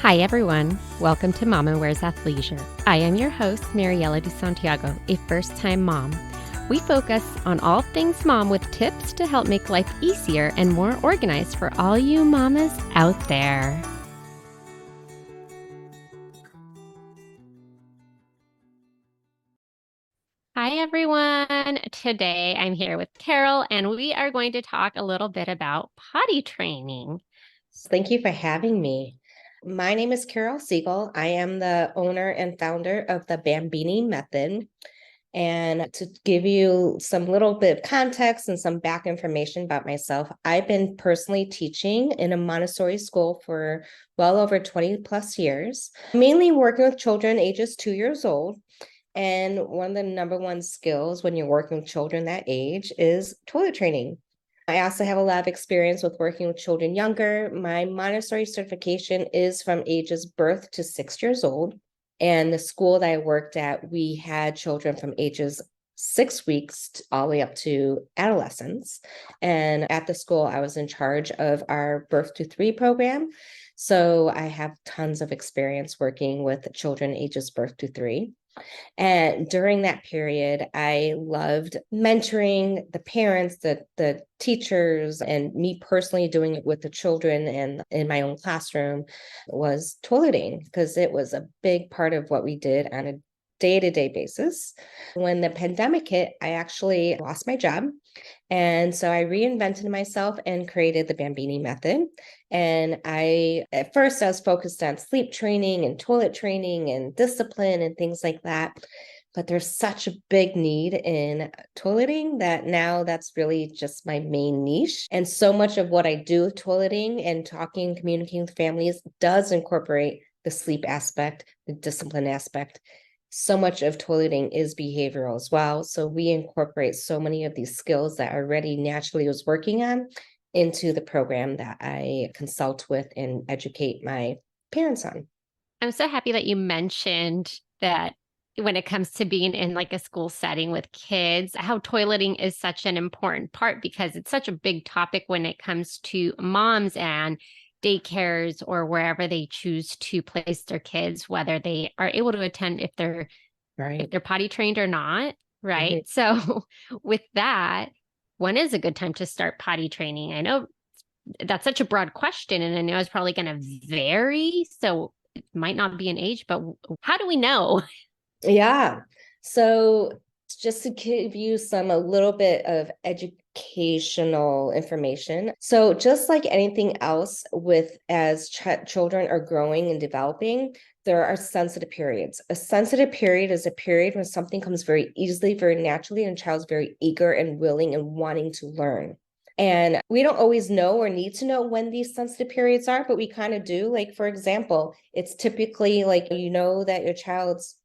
Hi, everyone. Welcome to Mama Wears Athleisure. I am your host, Mariela de Santiago, a first-time mom. We focus on all things mom with tips to help make life easier and more organized for all you mamas out there. Hi, everyone. Today I'm here with Carol, and we are going to talk a little bit about potty training. Thank you for having me. My name is Carol Segal. I am the owner and founder of the Bambini Method. And to give you some little bit of context and some back information about myself, I've been personally teaching in a Montessori school for well over 20 plus years, mainly working with children ages 2 years old. And one of the number one skills when you're working with children that age is toilet training. I also have a lot of experience with working with children younger. My Montessori certification is from ages birth to 6 years old. And the school that I worked at, we had children from ages 6 weeks all the way up to adolescence. And at the school, I was in charge of our birth to 3 program. So I have tons of experience working with children ages birth to 3. And during that period, I loved mentoring the parents, the teachers, and me personally doing it with the children and in my own classroom was toileting because it was a big part of what we did on a day-to-day basis. When the pandemic hit, I actually lost my job. And so I reinvented myself and created the Bambini Method. And at first, I was focused on sleep training and toilet training and discipline and things like that. But there's such a big need in toileting that now that's really just my main niche. And so much of what I do with toileting and talking, communicating with families does incorporate the sleep aspect, the discipline aspect. So much of toileting is behavioral as well. So we incorporate so many of these skills that I already naturally was working on into the program that I consult with and educate my parents on. I'm so happy that you mentioned that when it comes to being in like a school setting with kids, how toileting is such an important part because it's such a big topic when it comes to moms and daycares or wherever they choose to place their kids, whether they are able to attend if they're potty trained or not, right? Mhm. So with that, when is a good time to start potty training? I know that's such a broad question, and I know it's probably going to vary. So it might not be an age, but how do we know? Yeah. So just to give you a little bit of educational information. So just like anything else with as children are growing and developing, there are sensitive periods. A sensitive period is a period when something comes very easily, very naturally, and a child's very eager and willing and wanting to learn. And we don't always know or need to know when these sensitive periods are, but we kind of do. Like, for example, it's typically like that your child's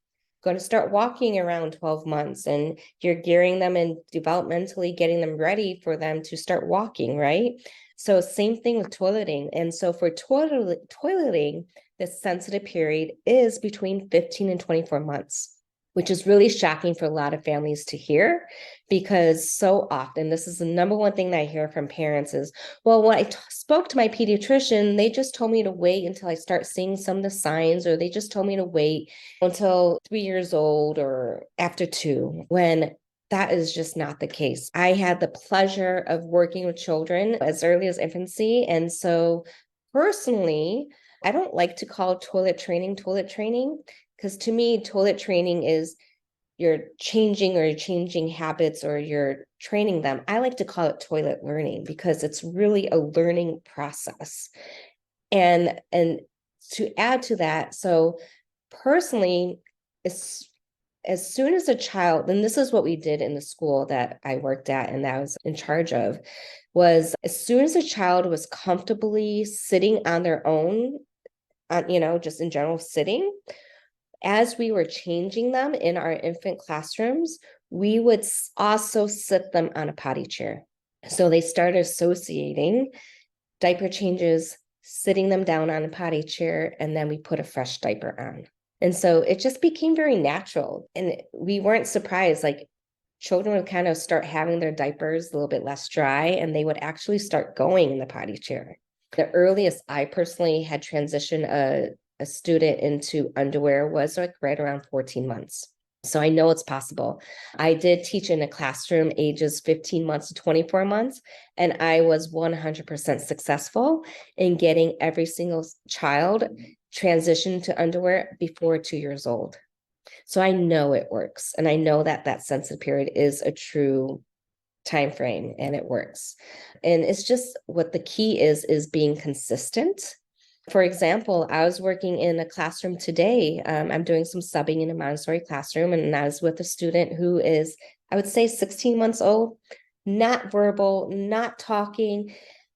going to start walking around 12 months and you're gearing them and developmentally getting them ready for them to start walking, right? So same thing with toileting. And so for toileting, the sensitive period is between 15 and 24 months, which is really shocking for a lot of families to hear because so often this is the number one thing that I hear from parents is, well, when I spoke to my pediatrician, they just told me to wait until I start seeing some of the signs, or they just told me to wait until 3 years old or after 2, when that is just not the case. I had the pleasure of working with children as early as infancy. And so personally, I don't like to call toilet training because to me, toilet training is you're changing habits or you're training them. I like to call it toilet learning because it's really a learning process. And to add to that, so personally, as soon as a child, and this is what we did in the school that I worked at and that I was in charge of, was as soon as a child was comfortably sitting on their own, just in general sitting, as we were changing them in our infant classrooms, we would also sit them on a potty chair. So they started associating diaper changes, sitting them down on a potty chair, and then we put a fresh diaper on. And so it just became very natural. And we weren't surprised. Like children would kind of start having their diapers a little bit less dry, and they would actually start going in the potty chair. The earliest I personally had transitioned a a student into underwear was like right around 14 months. So I know it's possible. I did teach in a classroom ages 15 months to 24 months, and I was 100% successful in getting every single child transitioned to underwear before 2 years old. So I know it works. And I know that that sensitive period is a true time frame and it works. And it's just what the key is being consistent. For example, I was working in a classroom today. I'm doing some subbing in a Montessori classroom, and I was with a student who is, I would say, 16 months old, not verbal, not talking.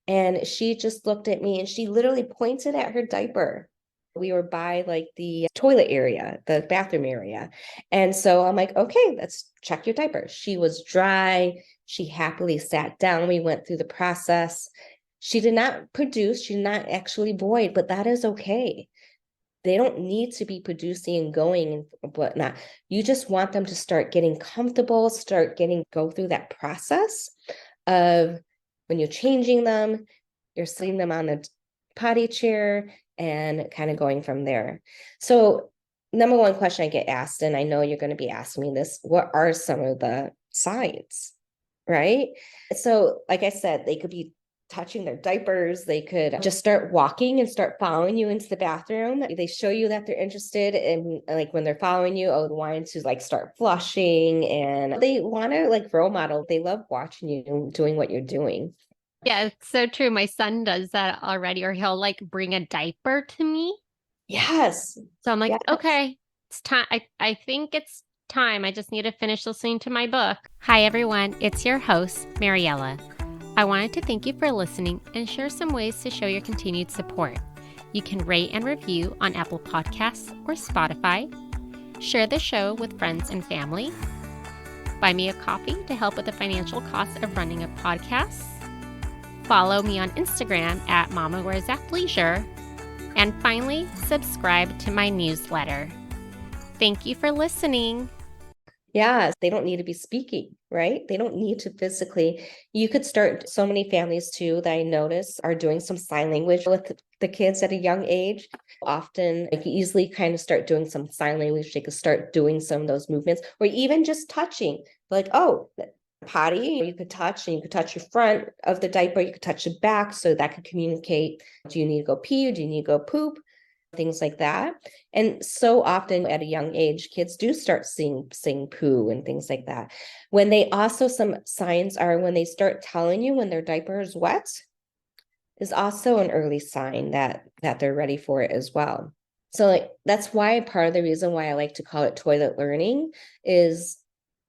And she just looked at me and she literally pointed at her diaper. We were by like the toilet area, the bathroom area. And so I'm like, okay, let's check your diaper. She was dry. She happily sat down. We went through the process. She did not produce, she did not actually void, but that is okay. They don't need to be producing and going and whatnot. You just want them to start getting comfortable, go through that process of when you're changing them, you're sitting them on a potty chair and kind of going from there. So, number one question I get asked, and I know you're going to be asking me this, what are some of the signs, right? So, like I said, they could be touching their diapers. They could just start walking and start following you into the bathroom. They show you that they're interested in, like, when they're following you, oh, wanting to like start flushing, and they want to like role model. They love watching you doing what you're doing. Yeah, it's so true. My son does that already, or he'll like bring a diaper to me. Yes. So I'm like, Yes. okay, it's time. I think it's time. I just need to finish listening to my book. Hi, everyone. It's your host, Mariella. I wanted to thank you for listening and share some ways to show your continued support. You can rate and review on Apple Podcasts or Spotify. Share the show with friends and family. Buy me a coffee to help with the financial costs of running a podcast. Follow me on Instagram at mamawearsathleisure. And finally, subscribe to my newsletter. Thank you for listening. Yeah, they don't need to be speaking, right? They don't need to physically. You could start, so many families too that I notice are doing some sign language with the kids at a young age. Often, like, you easily kind of start doing some sign language. They could start doing some of those movements, or even just touching, like, oh, potty, you could touch, and you could touch your front of the diaper, you could touch the back, so that could communicate, do you need to go pee, do you need to go poop, things like that. And so often at a young age, kids do start saying poo and things like that. When they also, some signs are when they start telling you when their diaper is wet, is also an early sign that they're ready for it as well. So, like, that's why part of the reason why I like to call it toilet learning is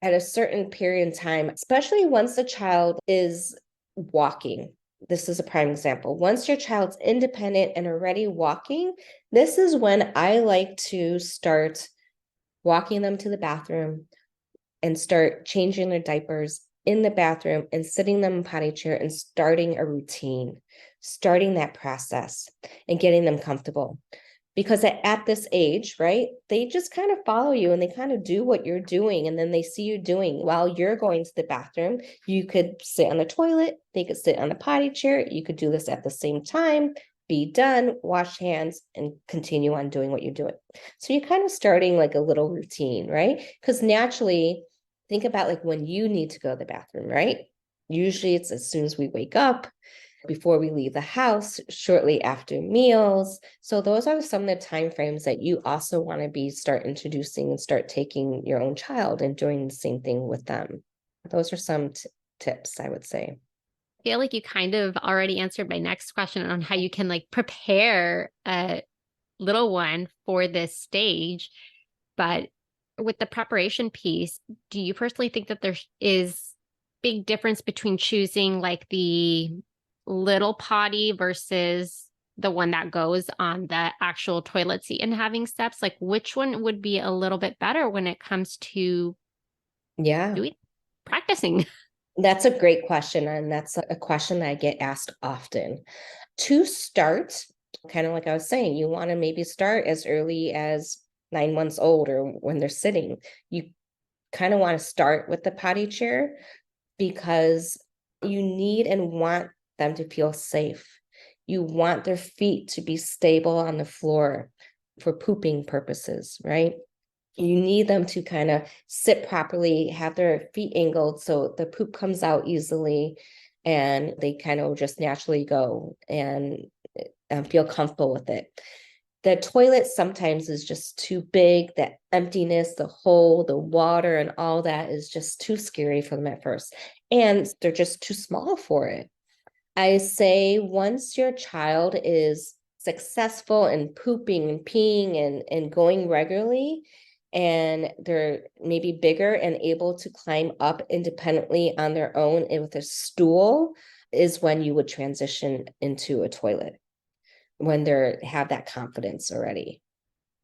at a certain period in time, especially once the child is walking. This is a prime example. Once your child's independent and already walking, this is when I like to start walking them to the bathroom and start changing their diapers in the bathroom and sitting them in potty chair and starting a routine, starting that process and getting them comfortable. Because at this age, right, they just kind of follow you and they kind of do what you're doing. And then they see you doing while you're going to the bathroom. You could sit on the toilet, they could sit on the potty chair. You could do this at the same time, be done, wash hands, and continue on doing what you're doing. So you're kind of starting like a little routine, right? Because naturally, think about like when you need to go to the bathroom, right? Usually it's as soon as we wake up, before we leave the house, shortly after meals. So those are some of the time frames that you also want to be start introducing and start taking your own child and doing the same thing with them. Those are some tips, I would say. I feel like you kind of already answered my next question on how you can like prepare a little one for this stage. But with the preparation piece, do you personally think that there is big difference between choosing like the little potty versus the one that goes on the actual toilet seat and having steps? Like, which one would be a little bit better when it comes to Yeah, doing practicing? that's a great question. And that's a question that I get asked often. To start, kind of like I was saying, you want to maybe start as early as 9 months old or when they're sitting. You kind of want to start with the potty chair because you need and want them to feel safe. You want their feet to be stable on the floor. for pooping purposes, right? You need them to kind of sit properly, have their feet angled so the poop comes out easily and they kind of just naturally go and feel comfortable with it. The toilet sometimes is just too big. That emptiness, the hole, the water, and all that is just too scary for them at first. And they're just too small for it. I say once your child is successful in pooping and peeing and going regularly, and they're maybe bigger and able to climb up independently on their own and with a stool, is when you would transition into a toilet, when they have that confidence already.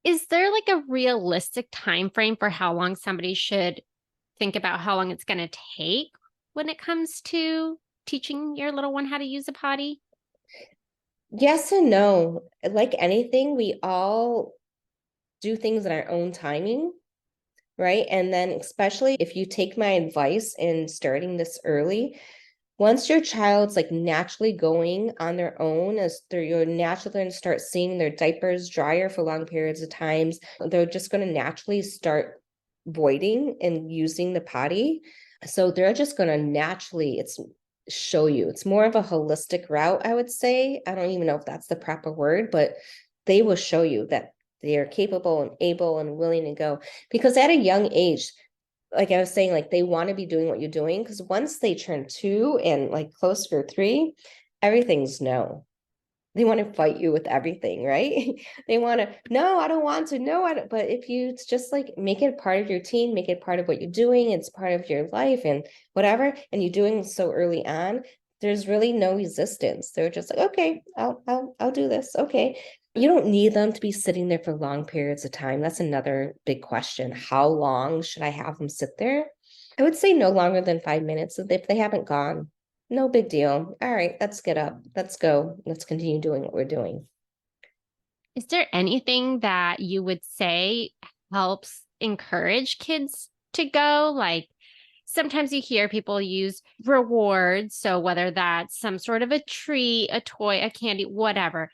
Is there like a realistic time frame for how long somebody should think about how long it's going to take when it comes to teaching your little one how to use a potty? Yes and no. Like anything, we all do things in our own timing, right? And then, especially if you take my advice in starting this early, once your child's like naturally going on their own, as you're naturally going to start seeing their diapers drier for long periods of times, they're just going to naturally start voiding and using the potty. So they're just going to naturally, show you. It's more of a holistic route, I would say. I don't even know if that's the proper word, but they will show you that they are capable and able and willing to go. Because at a young age, like I was saying, like they want to be doing what you're doing, because once they turn 2 and like closer to 3, everything's no. They want to fight you with everything, right? They want to, no, I don't want to, no, I don't. But if you just like make it part of your team, make it part of what you're doing, it's part of your life and whatever, and you're doing so early on, there's really no resistance. They're just like, okay, I'll do this. Okay. You don't need them to be sitting there for long periods of time. That's another big question. How long should I have them sit there? I would say no longer than 5 minutes if they haven't gone. No big deal. All right, let's get up. Let's go. Let's continue doing what we're doing. Is there anything that you would say helps encourage kids to go? Like sometimes you hear people use rewards. So whether that's some sort of a treat, a toy, a candy, whatever.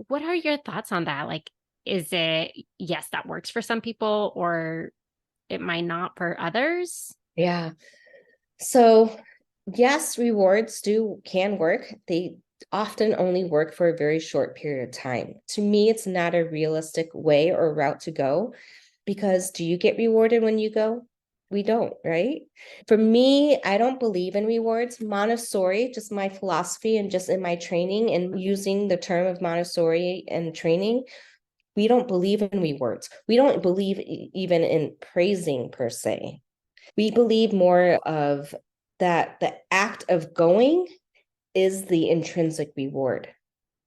What are your thoughts on that? Like, is it, yes, that works for some people, or it might not for others? Yeah. So, yes, rewards can work. They often only work for a very short period of time. To me, it's not a realistic way or route to go, because do you get rewarded when you go? We don't, right? For me, I don't believe in rewards. Montessori, just my philosophy and just in my training and using the term of Montessori and training, we don't believe in rewards. We don't believe even in praising per se. We believe more of that the act of going is the intrinsic reward.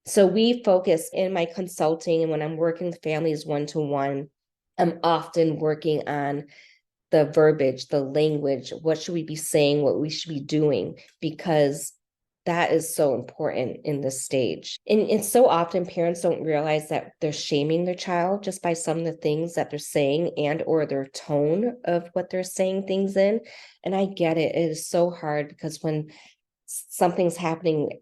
So we focus in my consulting and when I'm working with families one-to-one, I'm often working on the verbiage, the language, what should we be saying, what we should be doing, because that is so important in this stage. And so often parents don't realize that they're shaming their child just by some of the things that they're saying and or their tone of what they're saying things in. And I get it. It is so hard because when something's happening,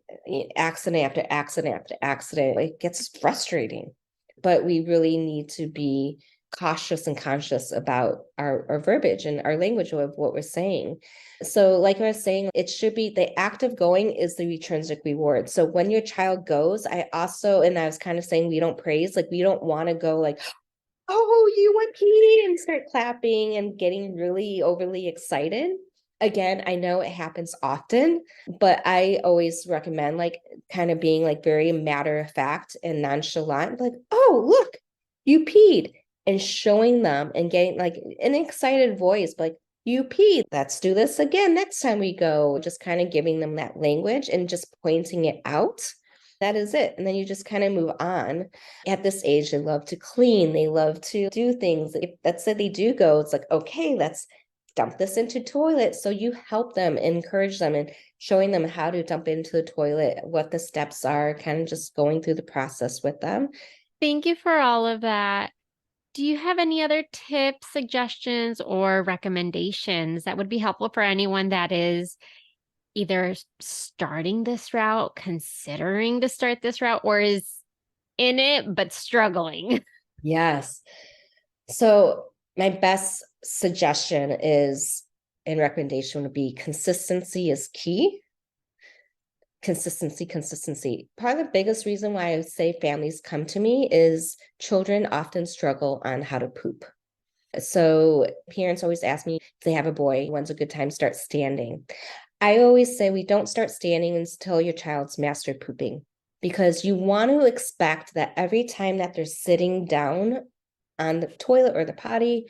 accident after accident after accident, it gets frustrating. But we really need to be cautious and conscious about our verbiage and our language of what we're saying. So, like I was saying, it should be the act of going is the intrinsic reward. So, when your child goes, I also, and I was kind of saying, we don't praise, like, we don't want to go like, oh, you went pee and start clapping and getting really overly excited. Again, I know it happens often, but I always recommend like kind of being like very matter of fact and nonchalant, like, oh, look, you peed, and showing them and getting like an excited voice, like, you peed. Let's do this again next time we go. Just kind of giving them that language and just pointing it out. That is it. And then you just kind of move on. At this age, they love to clean, they love to do things. If that's what they do go, it's like, okay, let's dump this into toilet. So you help them, encourage them, and showing them how to dump into the toilet, what the steps are, kind of just going through the process with them. Thank you for all of that. Do you have any other tips, suggestions, or recommendations that would be helpful for anyone that is either starting this route, considering to start this route, or is in it but struggling? Yes. So my best suggestion is and recommendation would be consistency is key. Consistency. Probably the biggest reason why I would say families come to me is children often struggle on how to poop. So parents always ask me if they have a boy, when's a good time to start standing? I always say we don't start standing until your child's mastered pooping, because you want to expect that every time that they're sitting down on the toilet or the potty,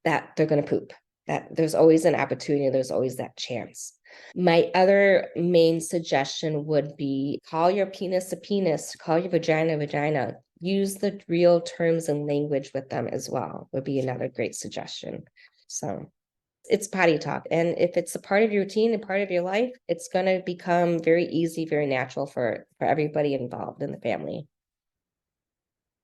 that they're going to poop, that there's always an opportunity, there's always that chance. My other main suggestion would be call your penis a penis, call your vagina a vagina. Use the real terms and language with them as well, would be another great suggestion. So it's potty talk. And if it's a part of your routine and part of your life, it's going to become very easy, very natural for everybody involved in the family.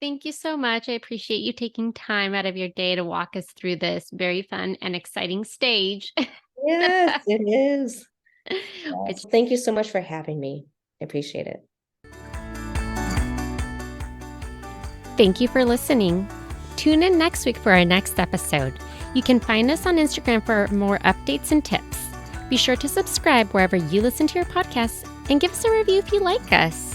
Thank you so much. I appreciate you taking time out of your day to walk us through this very fun and exciting stage. Yes, it is. Which Yes. Thank you so much for having me. I appreciate it. Thank you for listening. Tune in next week for our next episode. You can find us on Instagram for more updates and tips. Be sure to subscribe wherever you listen to your podcasts and give us a review if you like us.